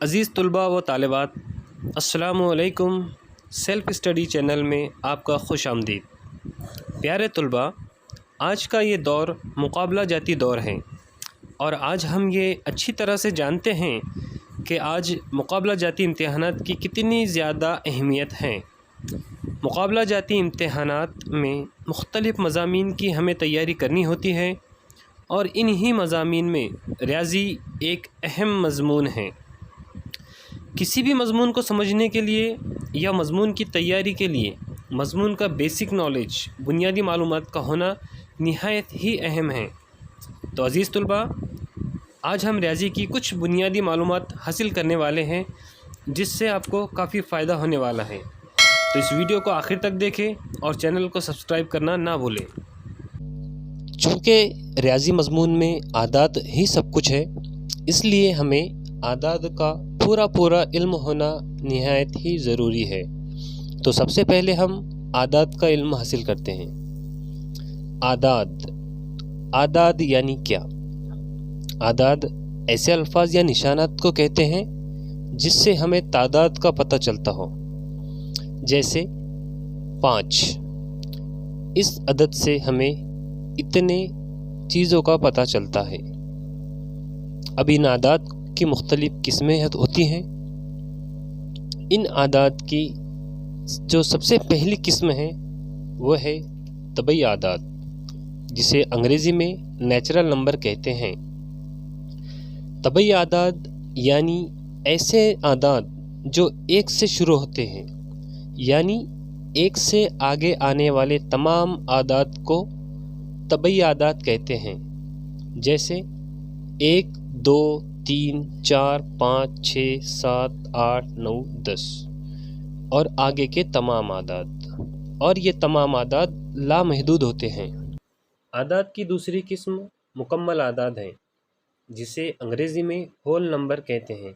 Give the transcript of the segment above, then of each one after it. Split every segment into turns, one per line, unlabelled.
عزیز طلباء و طالبات، السلام علیکم۔ سیلف اسٹڈی چینل میں آپ کا خوش آمدید۔ پیارے طلباء، آج کا یہ دور مقابلہ جاتی دور ہے، اور آج ہم یہ اچھی طرح سے جانتے ہیں کہ آج مقابلہ جاتی امتحانات کی کتنی زیادہ اہمیت ہے۔ مقابلہ جاتی امتحانات میں مختلف مضامین کی ہمیں تیاری کرنی ہوتی ہے، اور انہی مضامین میں ریاضی ایک اہم مضمون ہے۔ کسی بھی مضمون کو سمجھنے کے لیے یا مضمون کی تیاری کے لیے مضمون کا بیسک نالج، بنیادی معلومات کا ہونا نہایت ہی اہم ہے۔ تو عزیز طلباء، آج ہم ریاضی کی کچھ بنیادی معلومات حاصل کرنے والے ہیں، جس سے آپ کو کافی فائدہ ہونے والا ہے۔ تو اس ویڈیو کو آخر تک دیکھیں اور چینل کو سبسکرائب کرنا نہ بھولیں۔ چونکہ ریاضی مضمون میں اعداد ہی سب کچھ ہے، اس لیے ہمیں اعداد کا پورا علم ہونا نہایت ہی ضروری ہے۔ تو سب سے پہلے ہم اعداد کا علم حاصل کرتے ہیں۔ اعداد یعنی کیا؟ اعداد ایسے الفاظ یا نشانات کو کہتے ہیں جس سے ہمیں تعداد کا پتہ چلتا ہو۔ جیسے 5، اس عدد سے ہمیں اتنے چیزوں کا پتہ چلتا ہے۔ اب ان اعداد کی مختلف قسمیں ہوتی ہیں۔ ان اعداد کی جو سب سے پہلی قسم ہے وہ ہے طبعی اعداد، جسے انگریزی میں نیچرل نمبر کہتے ہیں۔ طبعی اعداد یعنی ایسے اعداد جو 1 سے شروع ہوتے ہیں، یعنی 1 سے آگے آنے والے تمام اعداد کو طبعی اعداد کہتے ہیں۔ جیسے 1، 2، 3، 4، 5، 6، 7، 8، 9، 10 اور آگے کے تمام اعداد، اور یہ تمام اعداد لامحدود ہوتے ہیں۔ اعداد کی دوسری قسم مکمل اعداد ہیں، جسے انگریزی میں ہول نمبر کہتے ہیں۔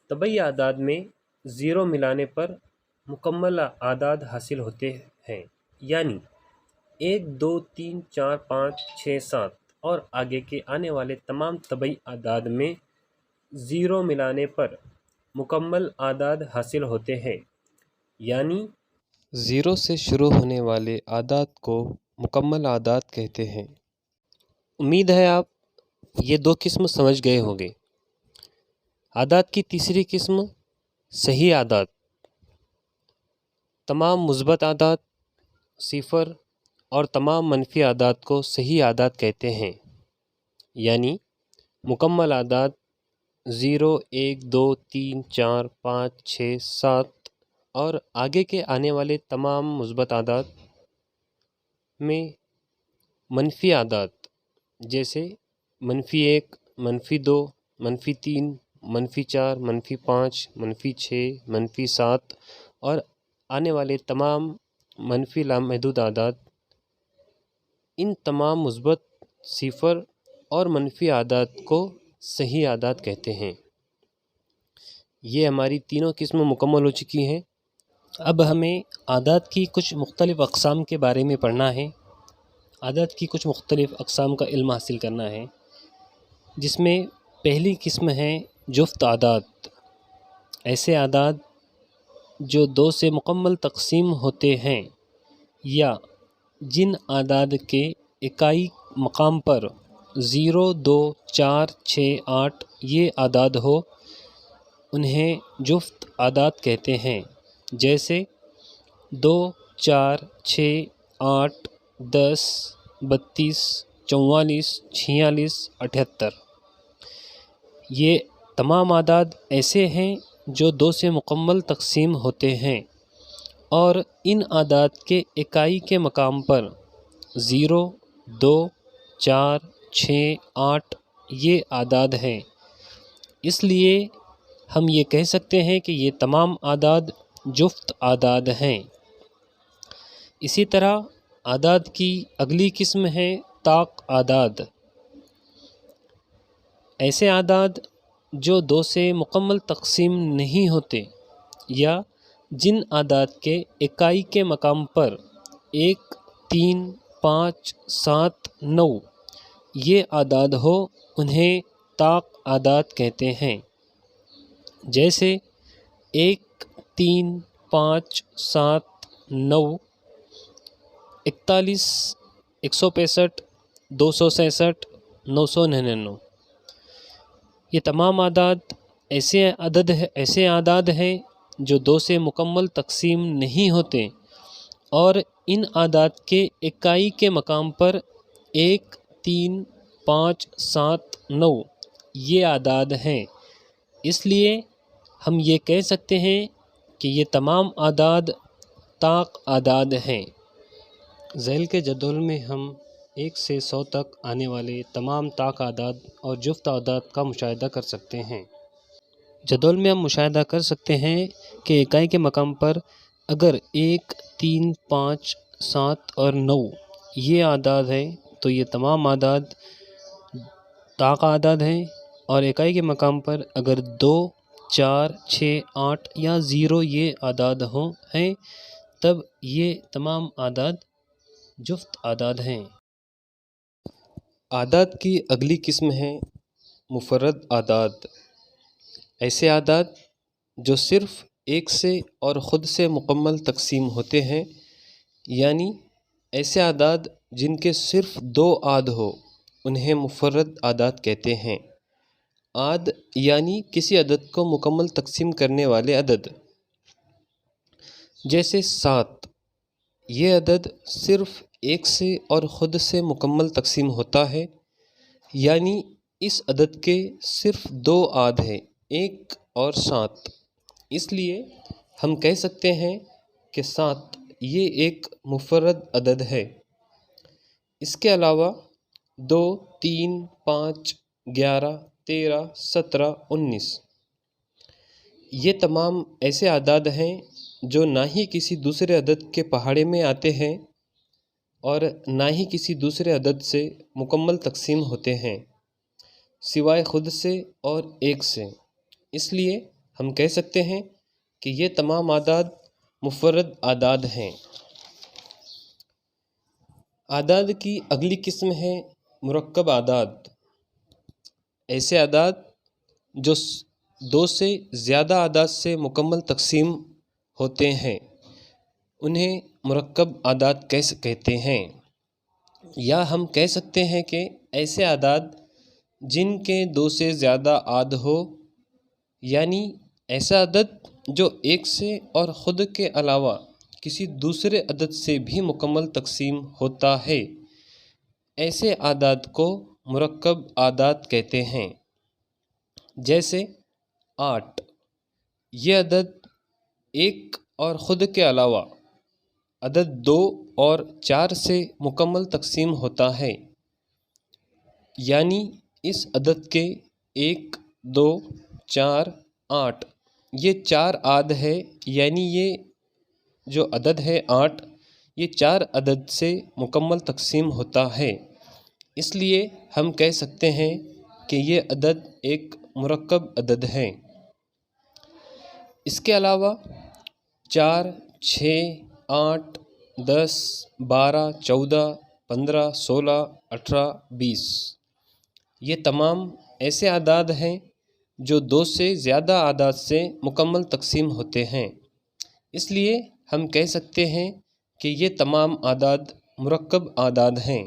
طبعی اعداد میں 0 ملانے پر مکمل اعداد حاصل ہوتے ہیں، یعنی 1، 2، 3، 4، 5، 6، 7 اور آگے کے آنے والے تمام طبعی اعداد میں 0 ملانے پر مکمل اعداد حاصل ہوتے ہیں، یعنی 0 سے شروع ہونے والے اعداد کو مکمل اعداد کہتے ہیں۔ امید ہے آپ یہ 2 قسم سمجھ گئے ہوں گے۔ اعداد کی تیسری قسم صحیح اعداد۔ تمام مثبت اعداد، صفر اور تمام منفی اعداد کو صحیح اعداد کہتے ہیں، یعنی مکمل اعداد 0، 1، 2، 3، 4، 5، 6، 7 اور آگے کے آنے والے تمام مثبت اعداد میں منفی اعداد جیسے -1، -2، -3، -4، -5، -6، -7 اور آنے والے تمام منفی لامحدود اعداد، ان تمام مثبت، صفر اور منفی اعداد کو صحیح اعداد کہتے ہیں۔ یہ ہماری تینوں قسم مکمل ہو چکی ہیں۔ اب ہمیں اعداد کی کچھ مختلف اقسام کے بارے میں پڑھنا ہے۔ اعداد کی کچھ مختلف اقسام کا علم حاصل کرنا ہے، جس میں پہلی قسم ہے جفت اعداد۔ ایسے اعداد جو 2 سے مکمل تقسیم ہوتے ہیں، یا جن اعداد کے اکائی مقام پر 0، 2، 4، 6، 8 یہ اعداد ہو، انہیں جفت اعداد کہتے ہیں۔ جیسے 2، 4، 6، 8، 10، 32، 44، 46، 78۔ یہ تمام اعداد ایسے ہیں جو 2 سے مکمل تقسیم ہوتے ہیں، اور ان اعداد کے اکائی کے مقام پر 0، 2، 4، 6، 8 یہ اعداد ہیں۔ اس لیے ہم یہ کہہ سکتے ہیں کہ یہ تمام اعداد جفت اعداد ہیں۔ اسی طرح اعداد کی اگلی قسم ہے طاق اعداد۔ ایسے اعداد جو 2 سے مکمل تقسیم نہیں ہوتے، یا جن اعداد کے اکائی کے مقام پر 1، 3، 5، 7، 9 یہ اعداد ہو، انہیں طاق اعداد کہتے ہیں۔ جیسے 1 3 5 7 9 41 165 266 999۔ یہ تمام ایسے اعداد ہیں جو 2 سے مکمل تقسیم نہیں ہوتے، اور ان اعداد کے اکائی کے مقام پر 1 3 5 7 9 یہ اعداد ہیں۔ اس لیے ہم یہ کہہ سکتے ہیں کہ یہ تمام اعداد طاق اعداد ہیں۔ ذیل کے جدول میں ہم 1 سے 100 تک آنے والے تمام طاق اعداد اور جفت اعداد کا مشاہدہ کر سکتے ہیں۔ جدول میں ہم مشاہدہ کر سکتے ہیں کہ اکائی کے مقام پر اگر 1 3 5 7 اور 9 یہ اعداد ہیں تو یہ تمام اعداد طاق اعداد ہیں، اور اکائی کے مقام پر اگر 2 4 6 8 یا 0 یہ اعداد ہیں تب یہ تمام اعداد جفت اعداد ہیں۔ اعداد کی اگلی قسم ہے مفرد اعداد۔ ایسے اعداد جو صرف ایک سے اور خود سے مکمل تقسیم ہوتے ہیں، یعنی ایسے اعداد جن کے صرف 2 اعداد ہو انہیں مفرد اعداد کہتے ہیں۔ اعداد یعنی کسی عدد کو مکمل تقسیم کرنے والے عدد۔ جیسے 7، یہ عدد صرف ایک سے اور خود سے مکمل تقسیم ہوتا ہے، یعنی اس عدد کے صرف 2 اعداد ہیں، 1 اور 7۔ اس لیے ہم کہہ سکتے ہیں کہ 7 یہ ایک مفرد عدد ہے۔ اس کے علاوہ 2 3 5 11 13 17 19 یہ تمام ایسے اعداد ہیں جو نہ ہی کسی دوسرے عدد کے پہاڑے میں آتے ہیں اور نہ ہی کسی دوسرے عدد سے مکمل تقسیم ہوتے ہیں سوائے خود سے اور 1 سے۔ اس لیے ہم کہہ سکتے ہیں کہ یہ تمام اعداد مفرد اعداد ہیں۔ اعداد کی اگلی قسم ہے مرکب اعداد۔ ایسے اعداد جو 2 سے زیادہ اعداد سے مکمل تقسیم ہوتے ہیں انہیں مرکب اعداد کہتے ہیں، یا ہم کہہ سکتے ہیں کہ ایسے اعداد جن کے 2 سے زیادہ اعداد ہو، یعنی ایسا عدد جو 1 سے اور خود کے علاوہ کسی دوسرے عدد سے بھی مکمل تقسیم ہوتا ہے، ایسے اعداد کو مرکب اعداد کہتے ہیں۔ جیسے 8، یہ عدد 1 اور خود کے علاوہ عدد 2 اور 4 سے مکمل تقسیم ہوتا ہے، یعنی اس عدد کے 1 2 4 8 یہ 4 اعداد ہے، یعنی یہ جو عدد ہے 8 یہ 4 عدد سے مکمل تقسیم ہوتا ہے۔ اس لیے ہم کہہ سکتے ہیں کہ یہ عدد ایک مرکب عدد ہے۔ اس کے علاوہ 4 6 8 10 12 14 15 16 18 20 یہ تمام ایسے اعداد ہیں جو 2 سے زیادہ اعداد سے مکمل تقسیم ہوتے ہیں۔ اس لیے ہم کہہ سکتے ہیں کہ یہ تمام اعداد مرکب اعداد ہیں۔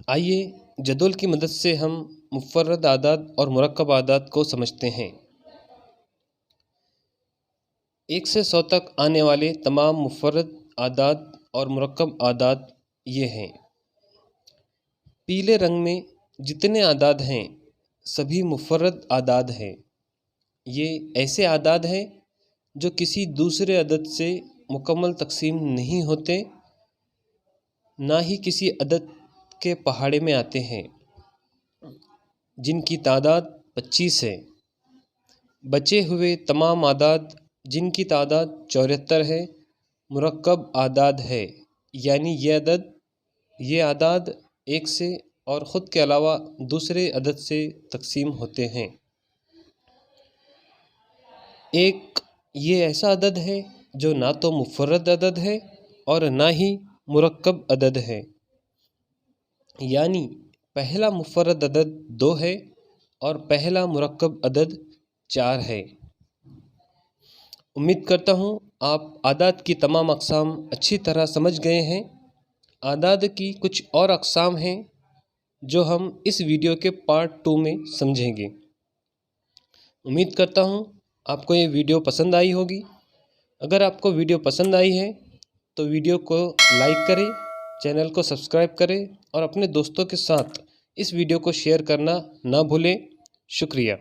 آئیے جدول کی مدد سے ہم مفرد اعداد اور مرکب اعداد کو سمجھتے ہیں۔ 1 سے 100 تک آنے والے تمام مفرد اعداد اور مرکب اعداد یہ ہیں۔ پیلے رنگ میں جتنے اعداد ہیں سبھی مفرد اعداد ہیں۔ یہ ایسے اعداد ہیں جو کسی دوسرے عدد سے مکمل تقسیم نہیں ہوتے، نہ ہی کسی عدد کے پہاڑے میں آتے ہیں، جن کی تعداد 25 ہے۔ بچے ہوئے تمام اعداد جن کی تعداد 74 ہے مرکب اعداد ہے، یعنی یہ اعداد 1 سے اور خود کے علاوہ دوسرے عدد سے تقسیم ہوتے ہیں۔ 1 یہ ایسا عدد ہے جو نہ تو مفرد عدد ہے اور نہ ہی مرکب عدد ہے، یعنی پہلا مفرد عدد 2 ہے اور پہلا مرکب عدد 4 ہے۔ امید کرتا ہوں آپ اعداد کی تمام اقسام اچھی طرح سمجھ گئے ہیں۔ اعداد کی کچھ اور اقسام ہیں جو ہم اس ویڈیو کے پارٹ 2 میں سمجھیں گے۔ امید کرتا ہوں آپ کو یہ ویڈیو پسند آئی ہوگی۔ اگر آپ کو ویڈیو پسند آئی ہے تو ویڈیو کو لائک کریں، چینل کو سبسکرائب کریں اور اپنے دوستوں کے ساتھ اس ویڈیو کو شیئر کرنا نہ بھولیں۔ شکریہ۔